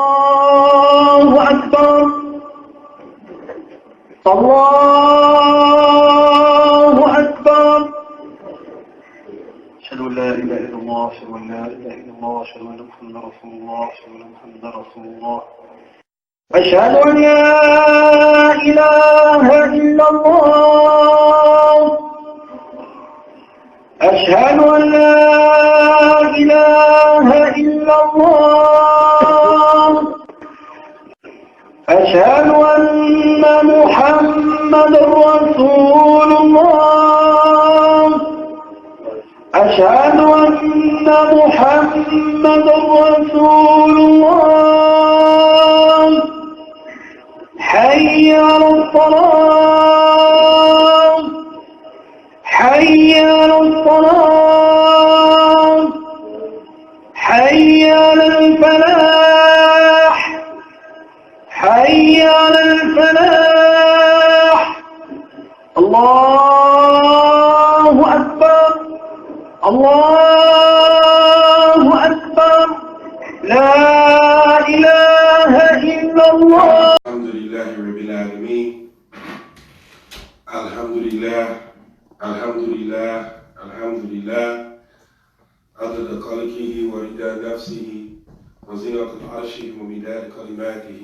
الله أكبر الله أكبر أشهد أن لا إله إلا الله أشهد أن لا إله إلا الله أشهد أن محمدا رسول الله أشهد أن محمدا رسول الله أشهد أن لا إله إلا الله أشهد أن لا إله إلا الله أشهد أن محمدا رسول الله أشهد أن محمدا رسول الله حي على الصلاة حي على الصلاة حي على الفلاح حي على الفلاح الله أكبر الله أكبر لا إله إلا الله. الحمد لله رب العالمين الحمد لله الحمد لله الحمد لله عدد خلقه ورضا نفسه وزنة عرشه ومداد كلماته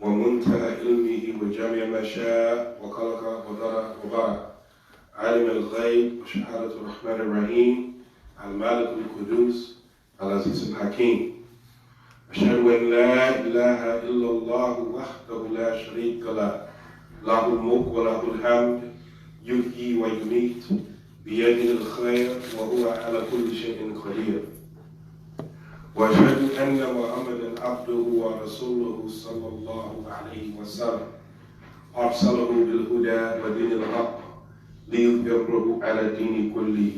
ومنتهى علمه وجميع ما شاء وخلق وذرى وبارك عالم الغيب وشهادة الرحمن الرحيم المالك القدوس العزيز الحكيم أشهد أن لا إله إلا الله وحده لا شريك له له الملك وله الحمد يحيي ويميت بيده الخير وهو على كل شيء قدير وأشهد أن محمدا عبده ورسوله صلى الله عليه وسلم أرسله بالهدى ودين الحق ليظهره على الدين كله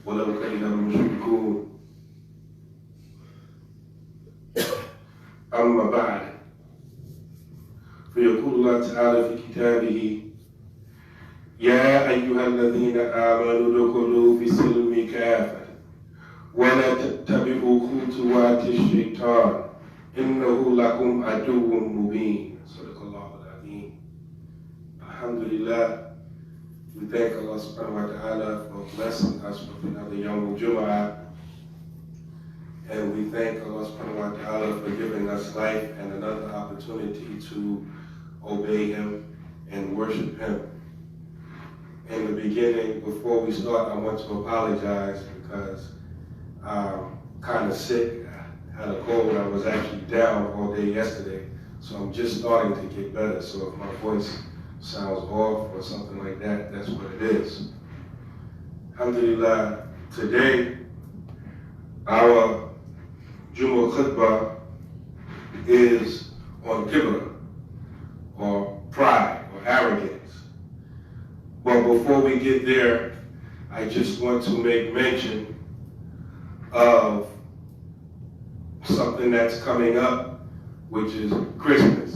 ولو كره المشركون أما بعد فيقول الله تعالى في كتابه يا أيها الذين آمنوا ادخلوا في السلم كافة ولا تتبعوا خطوات الشيطان إنه لكم عدو مبين. صدق الله العظيم. Alhamdulillah, we thank Allah subhanahu wa ta'ala for blessing us with another Jumu'ah. And we thank Allah subhanahu wa ta'ala for giving us life and another opportunity to obey Him and worship Him. In the beginning, before we start, I want to apologize because I'm kind of sick. I had a cold. I was actually down all day yesterday. So I'm just starting to get better. So if my voice sounds off or something like that, that's what it is. Alhamdulillah, today, our Jumu'ah Khutbah is on KIBR, or pride, or arrogance. But before we get there, I just want to make mention of something that's coming up, which is Christmas.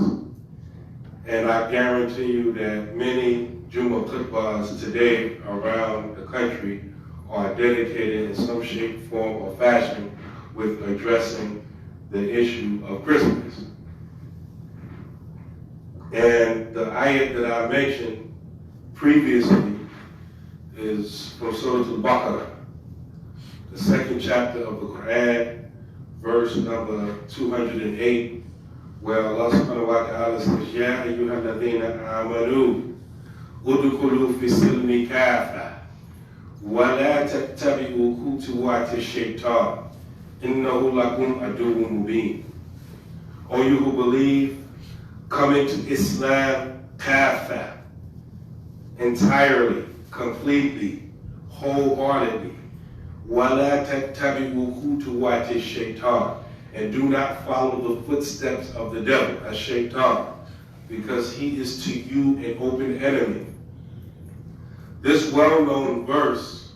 And I guarantee you that many Jumu'ah Khutbahs today around the country are dedicated in some shape, form, or fashion with addressing the issue of Christmas. And the ayat that I mentioned previously is from Surah Al-Baqarah, the second chapter of the Quran, verse number 208, where Allah subhanahu wa ta'ala says, Ya ayyuhal ladhina amanu, udkhulu fi silmi kafa, wa la tattabi'u khutuwati ash-shaytan, innahu lakum aduwwun mubin. O you who believe, come into Islam kafa, entirely, completely, wholeheartedly. وَلَا تَتَّبِعُوا خُطُوَاتِ الشَّيْطَانِ, and do not follow the footsteps of the devil, ash-shaytan, because he is to you an open enemy. This well-known verse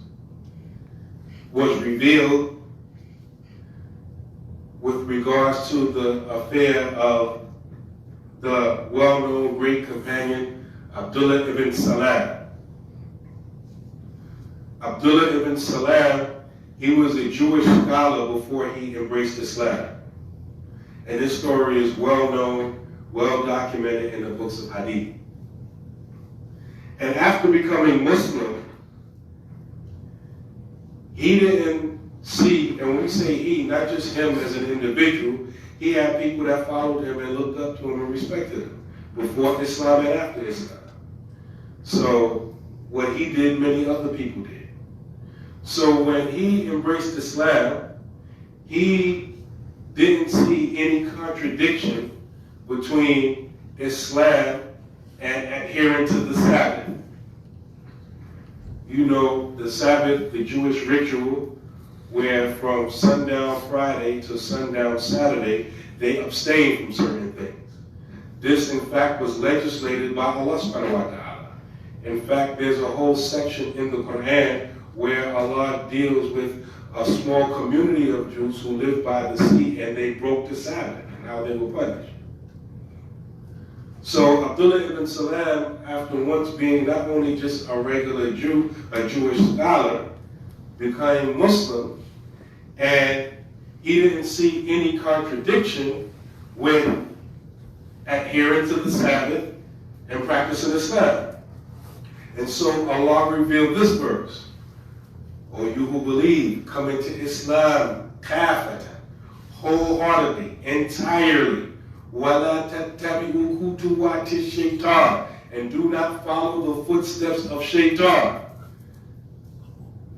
was revealed with regards to the affair of the well-known great companion Abdullah ibn Salam. Abdullah ibn Salam, he was a Jewish scholar before he embraced Islam. And this story is well known, well documented in the books of Hadith. And after becoming Muslim, he didn't see, and when we say he, not just him as an individual, he had people that followed him and looked up to him and respected him before Islam and after Islam. So what he did, many other people did. So when he embraced Islam, he didn't see any contradiction between Islam and adhering to the Sabbath. You know, the Sabbath, the Jewish ritual, where from sundown Friday to sundown Saturday, they abstain from certain things. This, in fact, was legislated by Allah subhanahu wa ta'ala. In fact, there's a whole section in the Quran where Allah deals with a small community of Jews who lived by the sea and they broke the Sabbath and how they were punished. So Abdullah ibn Salam, after once being not only just a regular Jew, a Jewish scholar, became Muslim, and he didn't see any contradiction with adhering to the Sabbath and practicing Islam. And so Allah revealed this verse: "O you who believe, come into Islam kafatan, wholeheartedly, entirely. وَلَا تَتَّبِعُوا خُطُوَاتِ الشَّيْطَانِ, and do not follow the footsteps of shaitan."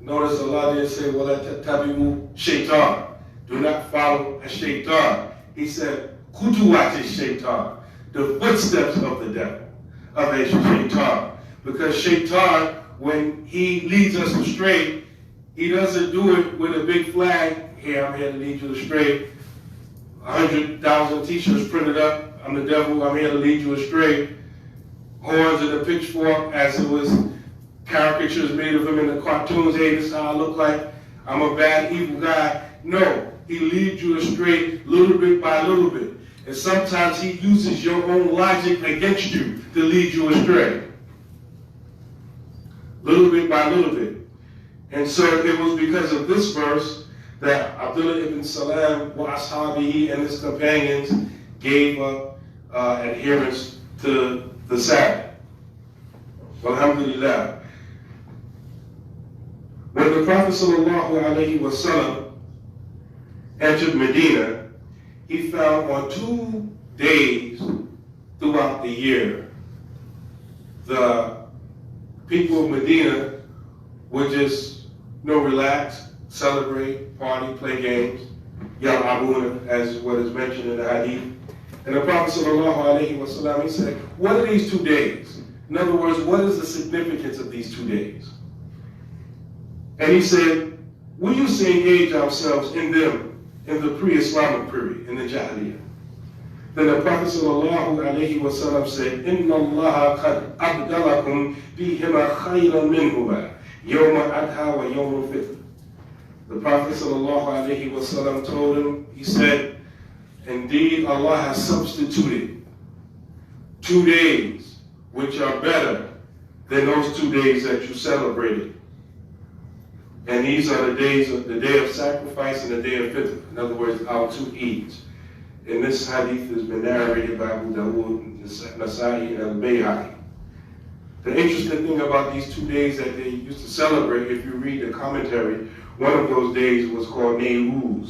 Notice Allah didn't say وَلَا تَتَّبِعُوا shaitan. Do not follow a shaitan. He said خُطُوَاتِ الشَّيْطَانِ, the footsteps of the devil, of a shaitan. Because shaitan, when he leads us astray, he doesn't do it with a big flag. Here, I'm here to lead you astray. 100,000 t-shirts printed up. I'm the devil. I'm here to lead you astray. Horns and a pitchfork, as it was caricatures made of him in the cartoons. Hey, this is how I look like. I'm a bad, evil guy. No, he leads you astray little bit by little bit. And sometimes he uses your own logic against you to lead you astray. Little bit by little bit. And so it was because of this verse that Abdullah ibn Salam wa ashabihi and his companions gave up adherence to the Sabbath. Alhamdulillah. When the Prophet sallallahu alaihi wasallam entered Medina, he found on 2 days throughout the year, the people of Medina would just, relax, celebrate, party, play games, yal'abuna, as what is mentioned in the Hadith. And the Prophet sallallahu alaihi wasallam, he said, what are these 2 days? In other words, what is the significance of these 2 days? And he said, we used to engage ourselves in them in the pre-Islamic period, in the Jahiliyyah. Then the Prophet sallallahu alaihi wasallam said, Inna Allah qad abdalakum bihima khayran minhuma, yawma adha wa yawma fitr. The Prophet sallallahu alaihi wasallam told him, he said, indeed Allah has substituted 2 days which are better than those 2 days that you celebrated. And these are the days of the day of sacrifice and the day of fitr. In other words, our 2 Eids. And this hadith has been narrated by Abu Dawood, Nasa'i, and Al-Bayhaqi. The interesting thing about these 2 days that they used to celebrate, if you read the commentary, one of those days was called Naeem,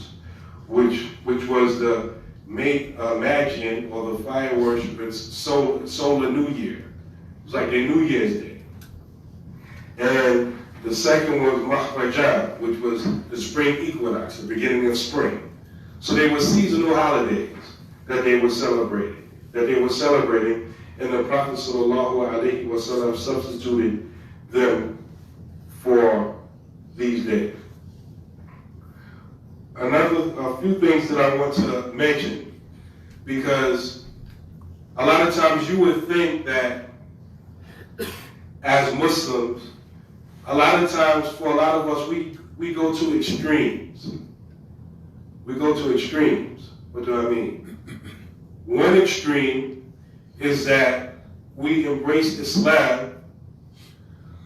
which was the Magian or the fire worshipers' solar New Year. It was like their New Year's Day. And the second was Mahrajan, which was the spring equinox, the beginning of spring. So they were seasonal holidays that they were celebrating, and the Prophet sallallahu alaihi wasallam substituted them for these days. A few things that I want to mention, because a lot of times you would think that as Muslims, a lot of times for a lot of us, we go to extremes. We go to extremes. What do I mean? One extreme is that we embrace Islam,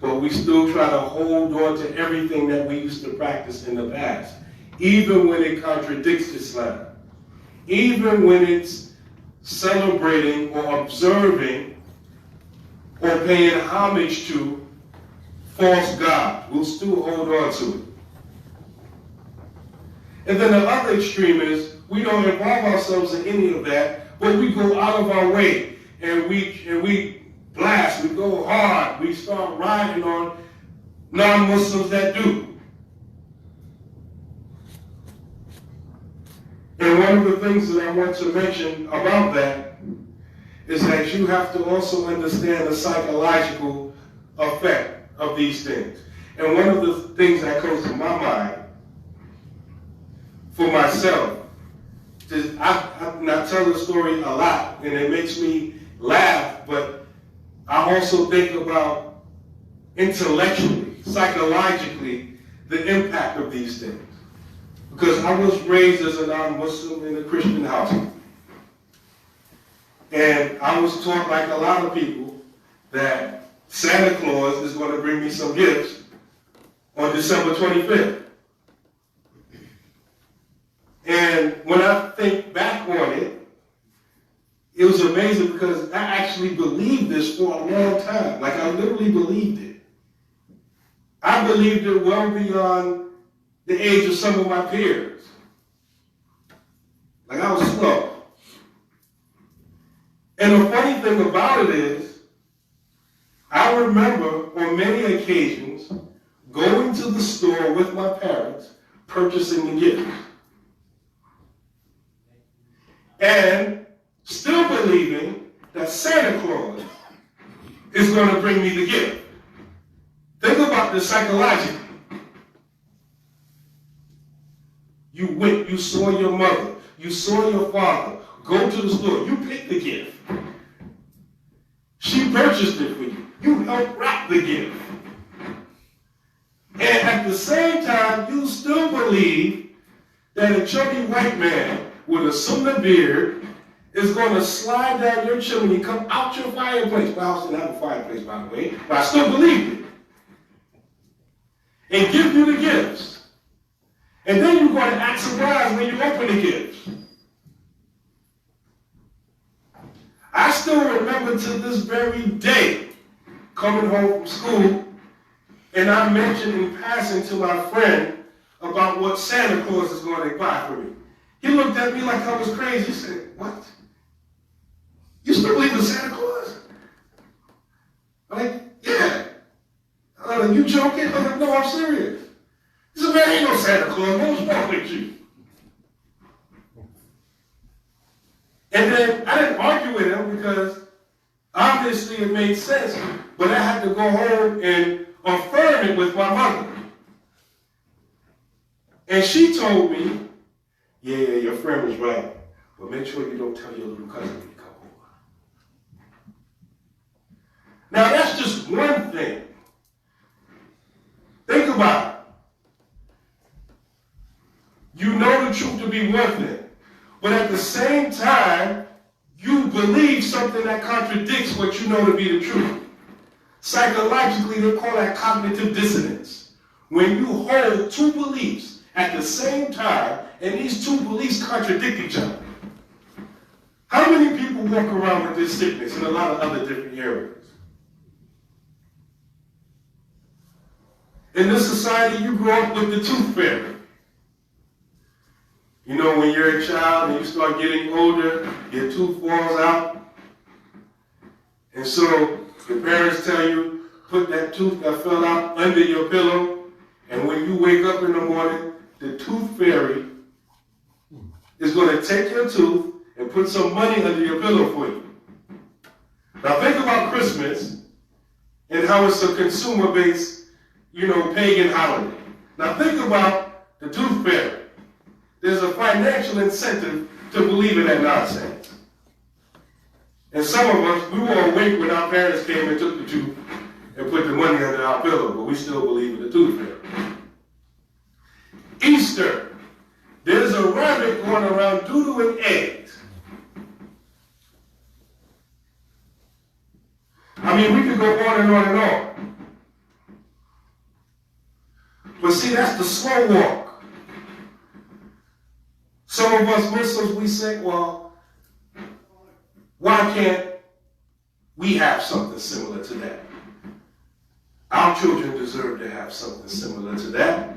but we still try to hold on to everything that we used to practice in the past, even when it contradicts Islam. even when it's celebrating or observing or paying homage to false God. We'll still hold on to it. And then the other extreme is we don't involve ourselves in any of that, but we go out of our way and we blast, we go hard, we start riding on non-Muslims that do. And one of the things that I want to mention about that is that you have to also understand the psychological effect of these things. And one of the things that comes to my mind for myself is I tell the story a lot and it makes me laugh, but I also think about intellectually, psychologically, the impact of these things. Because I was raised as a non-Muslim in a Christian household. And I was taught, like a lot of people, that Santa Claus is going to bring me some gifts on December 25th. And when I think back on it, it was amazing because I actually believed this for a long time. Like, I literally believed it. I believed it well beyond the age of some of my peers. Like, I was slow. And the funny thing about it is, I remember on many occasions going to the store with my parents, purchasing the gifts. And still believing that Santa Claus is going to bring me the gift. Think about this psychologically. You went, you saw your mother, you saw your father, go to the store, you picked the gift. She purchased it for you. You helped wrap the gift. And at the same time, you still believe that a chubby white man with a sunnah beard is going to slide down your chimney and come out your fireplace. My house didn't have a fireplace, by the way, but I still believed it. And give you the gifts. And then you're going to act surprised when you open the gifts. I still remember to this very day coming home from school, and I mentioned in passing to my friend about what Santa Claus is going to buy for me. He looked at me like I was crazy. He said, "What? You still believe in Santa Claus?" I'm like, "Yeah." "You joking?" I'm like, "No, I'm serious." He said, "Man, ain't no Santa Claus. What's wrong with you?" And then I didn't argue with him because obviously it made sense, but I had to go home and affirm it with my mother. And she told me, yeah, your friend was right, but make sure you don't tell your little cousin when you come over. Now that's just one thing. Think about it. You know the truth to be one thing, but at the same time, you believe something that contradicts what you know to be the truth. Psychologically, they call that cognitive dissonance. When you hold two beliefs at the same time, and these two beliefs contradict each other. How many people walk around with this sickness in a lot of other different areas? In this society, you grow up with the tooth fairy. You know, when you're a child and you start getting older, your tooth falls out. And so your parents tell you, put that tooth that fell out under your pillow. And when you wake up in the morning, the tooth fairy is going to take your tooth and put some money under your pillow for you. Now think about Christmas and how it's a consumer-based, pagan holiday. Now think about the tooth fairy. There's a financial incentive to believe in that nonsense. And some of us, we were awake when our parents came and took the tooth and put the money under our pillow, but we still believe in the tooth fairy. Easter, there's a rabbit going around doodling eggs. I mean, we could go on and on and on. But see, that's the slow walk. Some of us Muslims, we say, well, why can't we have something similar to that? Our children deserve to have something similar to that.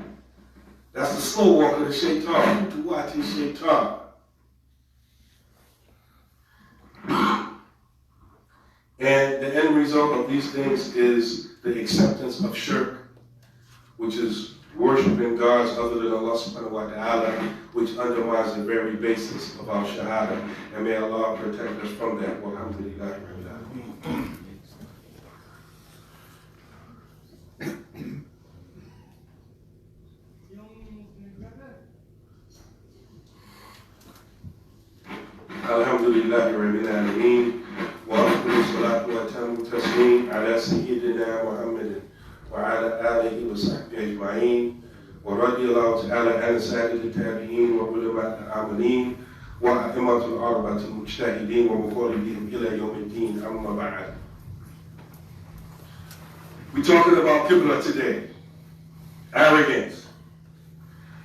That's the slow walk of the shaitan. Ud-Deen shaitan. And the end result of these things is the acceptance of shirk, which is worshiping gods other than Allah subhanahu wa ta'ala, which undermines the very basis of our shahada. And may Allah protect us from that. Walhamdulillah. Alhamdulillah Rabbil Alameen. وأفضل الصلاة وأتم التسليم على سيدنا محمد وعلى آله وصحبه أجمعين ورضي الله تعالى عن سائر التابعين وعلماء العاملين وأئمة الأربعة المجتهدين ومقربين إلى يوم الدين أما بعد. We're talking about Qibla today. Arrogance.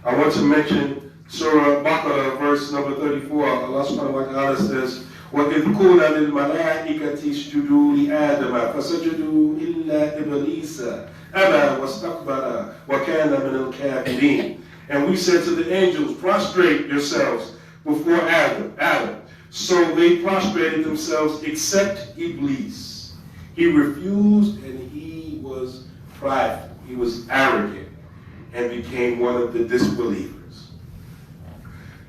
I want to mention Surah Baqarah, verse number 34. Allah subhanahu wa ta'ala says, وَإِذْ قُلْنَا لِلْمَلَائِكَةِ اسْجُدُوا لِآدَمَ فَسَجَدُوا إِلَّا إِبْلِيسَ أَبَى وَاسْتَكْبَرَ وَكَانَ مِنَ الْكَافِرِينَ. And we said to the angels, prostrate yourselves before Adam. So they prostrated themselves except Iblis. He refused and he was prideful. He was arrogant and became one of the disbelievers.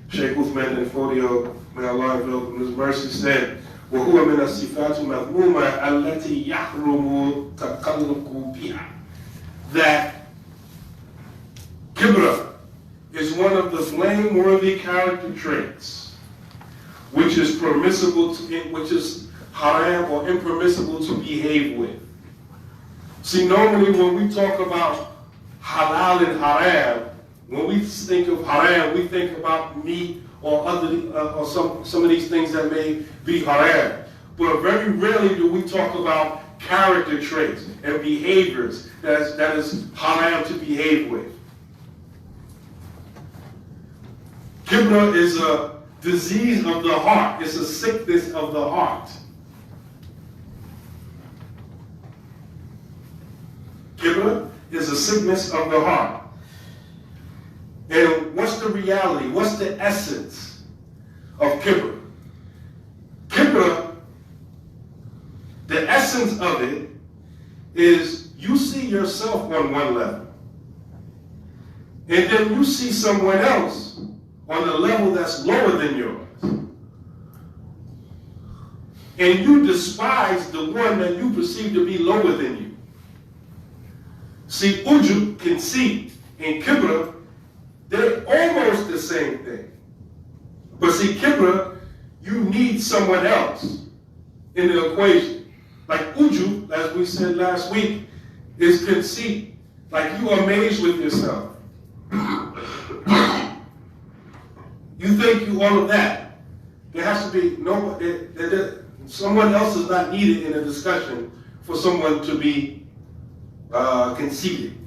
Shehu Uthman Dan Fodiyo, may Allah envelop in His mercy, said, وَهُوَ مِنَ الصِّفَاتِ مَذْمُومَةِ الَّتِي يَحْرُمُ تَقَلُّقُ بِهَا. That KIBR is one of the blameworthy character traits, which is permissible which is haram or impermissible to behave with. See, normally when we talk about halal and haram, when we think of haram, we think about meat or some of these things that may be haram. But very rarely do we talk about character traits and behaviors that is haram to behave with. KIBR is a disease of the heart. It's a sickness of the heart. KIBR is a sickness of the heart. And what's the reality? What's the essence of KIBR? KIBR, the essence of it is you see yourself on one level. And then you see someone else on a level that's lower than yours. And you despise the one that you perceive to be lower than you. See, ujub, conceit, and KIBR, they're almost the same thing. But see, KIBR, you need someone else in the equation. Like ujub, as we said last week, is conceit. Like you are amazed with yourself. You think you all of that. There has to be someone else is not needed in a discussion for someone to be conceited.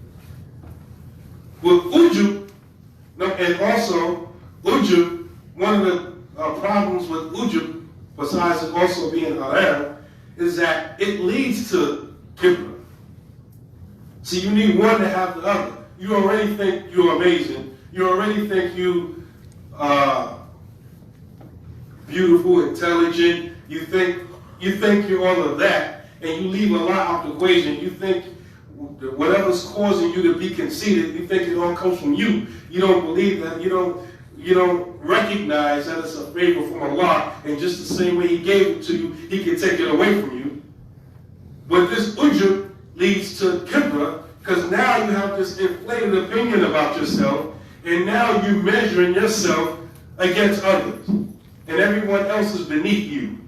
With ujub, and also ujub, one of the problems with ujub, besides it also being haram, is that it leads to KIBR. See, you need one to have the other. You already think you're amazing. You already think you beautiful, intelligent. You think you're all of that, and you leave Allah out the equation. You think whatever's causing you to be conceited, you think it all comes from you. You don't believe that. You don't recognize that it's a favor from Allah, and just the same way He gave it to you, He can take it away from you. But this ujub leads to KIBR, because now you have this inflated opinion about yourself, and now you're measuring yourself against others, and everyone else is beneath you.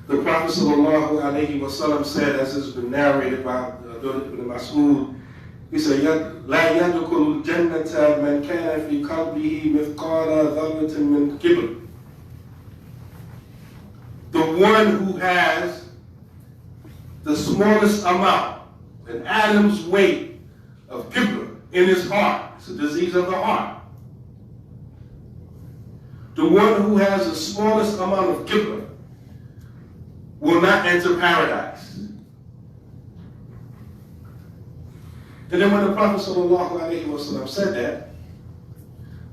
The Prophet sallallahu alaihi wasallam said, as has been narrated by Ibn Mas'ud, he said, لا يدخل الجنة من كان في قلبه مثقال ذرة من كبر. The one who has the smallest amount, an atom's weight of KIBR, in his heart. It's a disease of the heart. The one who has the smallest amount of kibr will not enter paradise. And then when the Prophet ﷺ said that,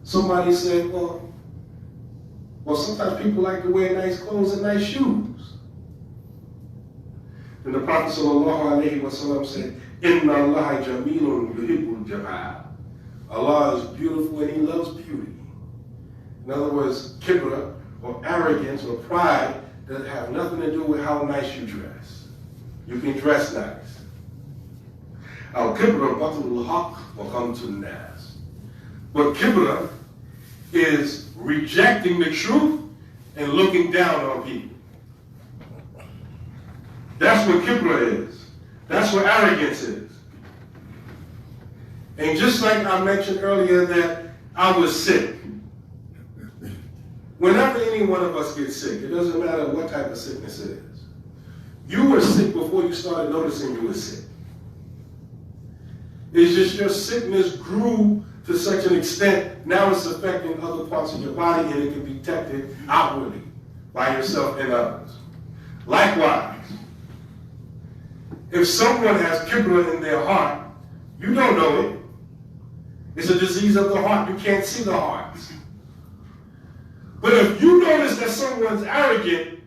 somebody said, well, sometimes people like to wear nice clothes and nice shoes. And the Prophet ﷺ said, Inna Allah jamilun yuhibbul jamal. Allah is beautiful and he loves beauty. In other words, kibra or arrogance or pride doesn't have nothing to do with how nice you dress. You can dress nice. Al-kibra batul haq wa qamtun nas. But kibra is rejecting the truth and looking down on people. That's what kibra is. That's what arrogance is. And just like I mentioned earlier that I was sick. Whenever any one of us gets sick, it doesn't matter what type of sickness it is. You were sick before you started noticing you were sick. It's just your sickness grew to such an extent, now it's affecting other parts of your body and it can be detected outwardly by yourself and others. Likewise, if someone has kibra in their heart, you don't know it. It's a disease of the heart. You can't see the heart. But if you notice that someone's arrogant,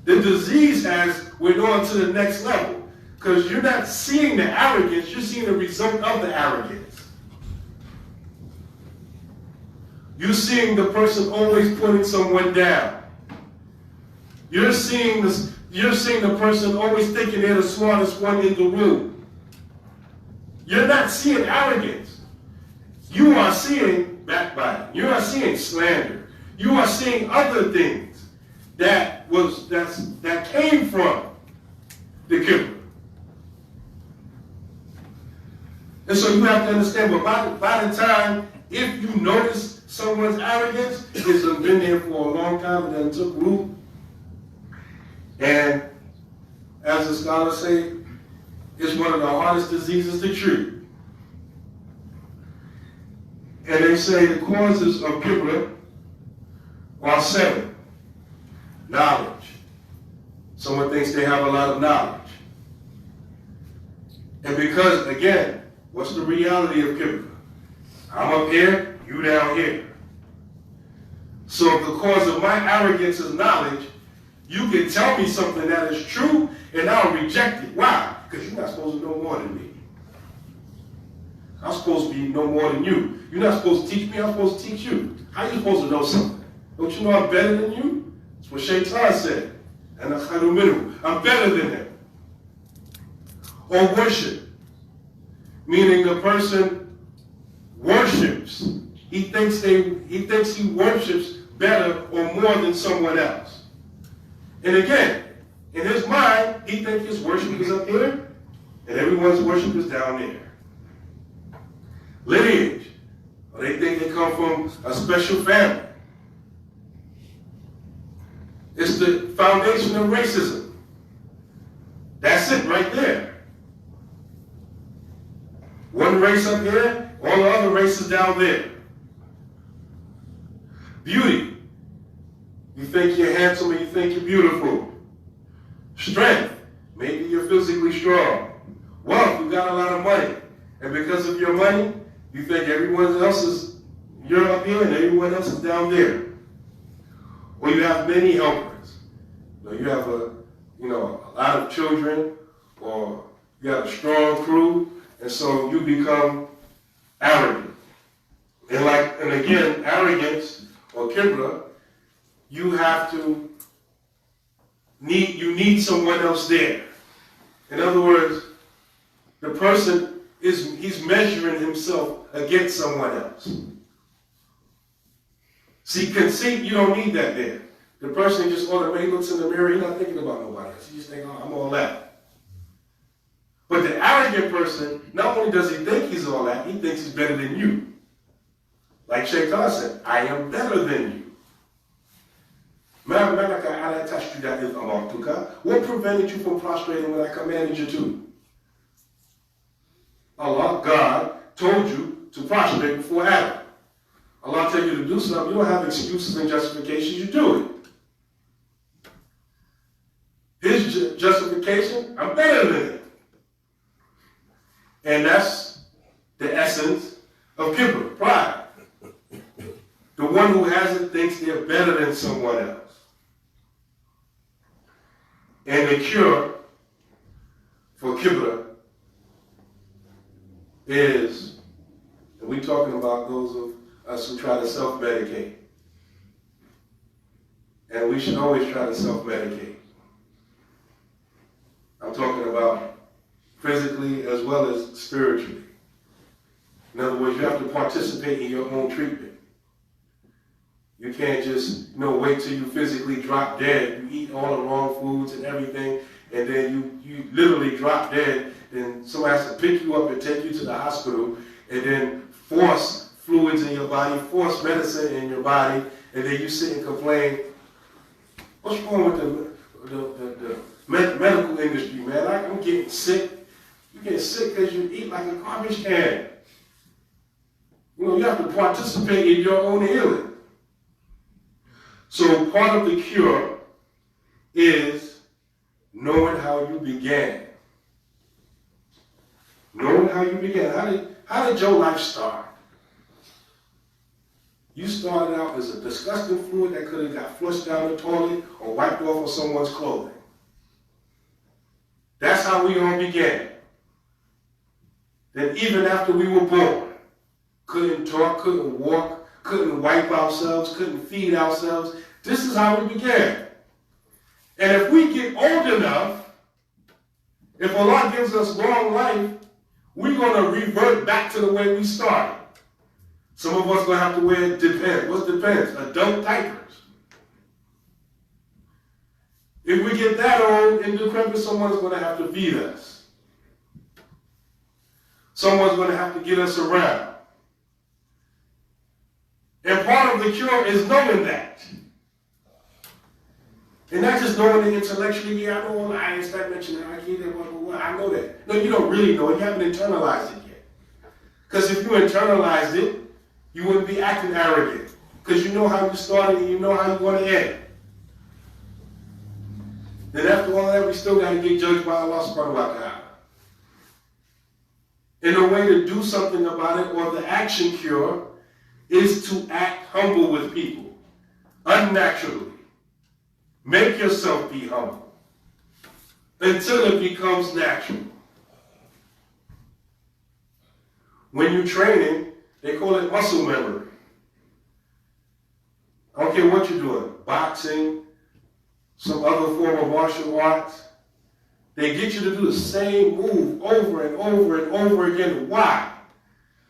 the disease has went on to the next level. Because you're not seeing the arrogance, you're seeing the result of the arrogance. You're seeing the person always putting someone down. You're seeing the person always thinking they're the smartest one in the room. You're not seeing arrogance. You are seeing backbiting. You are seeing slander. You are seeing other things that came from the kibr. And so you have to understand, but by the time, if you notice someone's arrogance, it's been there for a long time and then took root. And as the scholars say, it's one of the hardest diseases to treat. And they say the causes of kibr are 7. Knowledge. Someone thinks they have a lot of knowledge. And because, again, what's the reality of kibr? I'm up here, you down here. So if the cause of my arrogance is knowledge, you can tell me something that is true, and I'll reject it. Why? Because you're not supposed to know more than me. I'm supposed to be no more than you. You're not supposed to teach me, I'm supposed to teach you. How are you supposed to know something? Don't you know I'm better than you? That's what Shaitan said. And I'm better than him. Or worship. Meaning the person worships. He thinks he worships better or more than someone else. And again, in his mind, he thinks his worship is up here and everyone's worship is down there. Lineage. Or they think they come from a special family. It's the foundation of racism. That's it right there. One race up here, all the other races down there. Beauty. You think you're handsome and you think you're beautiful. Strength. Maybe you're physically strong. Wealth. You got a lot of money. And because of your money, you think everyone else is, you're up here and everyone else is down there. Or you have many helpers. You have a lot of children, or you have a strong crew, and so you become arrogant. And again, arrogance or kibra, you need someone else there. In other words, the person he's measuring himself against someone else. See, conceit, you don't need that there. The person just automatically looks in the mirror, he's not thinking about nobody else. He just thinks, I'm all that. But the arrogant person, not only does he think he's all that, he thinks he's better than you. Like Shaitan said, I am better than you. What prevented you from prostrating when I commanded you to? Allah, God, told you to prostrate before Adam. Allah tell you to do something, you don't have excuses and justifications, you do it. His justification, I'm better than it. And that's the essence of KIBR, pride. The one who has it thinks they're better than someone else. And the cure for KIBR is, and we're talking about those of us who try to self-medicate. And we should always try to self-medicate. I'm talking about physically as well as spiritually. In other words, you have to participate in your own treatment. You can't just, wait till you physically drop dead. You eat all the wrong foods and everything, and then you literally drop dead. Then somebody has to pick you up and take you to the hospital, and then force fluids in your body, force medicine in your body, and then you sit and complain. What's wrong with the medical industry, man? I'm getting sick. You get sick because you eat like a garbage can. You have to participate in your own healing. So part of the cure is knowing how you began. Knowing how you began. How did your life start? You started out as a disgusting fluid that could have got flushed down the toilet or wiped off of someone's clothing. That's how we all began. Then even after we were born, couldn't talk, couldn't walk, couldn't wipe ourselves, couldn't feed ourselves. This is how we began. And if we get old enough, if Allah gives us long life, we're going to revert back to the way we started. Some of us going to have to wear depends. What depends? Adult diapers. If we get that old and decrepit, someone's going to have to feed us. Someone's going to have to get us around. And part of the cure is knowing that. And not just knowing it intellectually, I know I ain't start mentioning I know that. No, you don't really know it. You haven't internalized it yet. Because if you internalized it, you wouldn't be acting arrogant. Because you know how you started and you know how you want to end. Then after all that, we still got to get judged by Allah subhanahu wa ta'ala. And the way to do something about it, or the action cure, is to act humble with people, unnaturally. Make yourself be humble until it becomes natural. When you're training, they call it muscle memory. I don't care what you're doing, boxing, some other form of martial arts. They get you to do the same move over and over and over again. Why?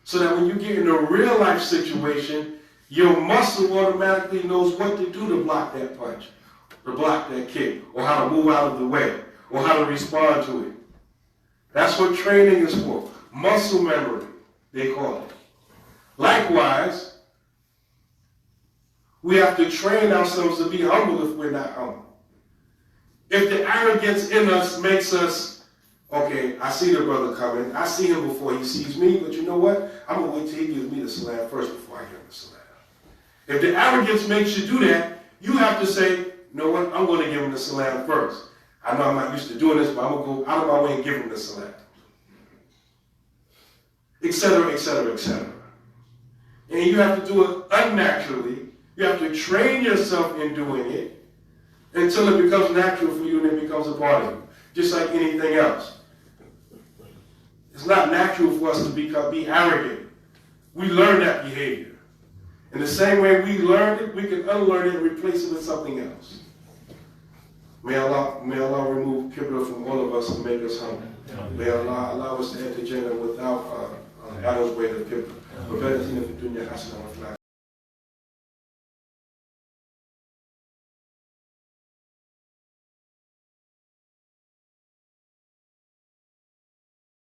So that when you get in a real life situation, your muscle automatically knows what to do to block that punch, to block that kick, or how to move out of the way, or how to respond to it. That's what training is for. Muscle memory, they call it. Likewise, we have to train ourselves to be humble if we're not humble. If the arrogance in us makes us, okay, I see the brother coming, I see him before he sees me, but you know what? I'm going to wait till he gives me the salam first before I give him the salam. If the arrogance makes you do that, you have to say, you know what? I'm going to give him the salam first. I know I'm not used to doing this, but I'm going to go out of my way and give him the salam. Etc., etc., etc. And you have to do it unnaturally. You have to train yourself in doing it until it becomes natural for you and it becomes a part of you. Just like anything else. It's not natural for us to be arrogant. We learn that behavior. In the same way we learned it, we can unlearn it and replace it with something else. May Allah remove KIBR from all of us and make us humble. May Allah allow us to enter Jannah without Adam's weight of KIBR.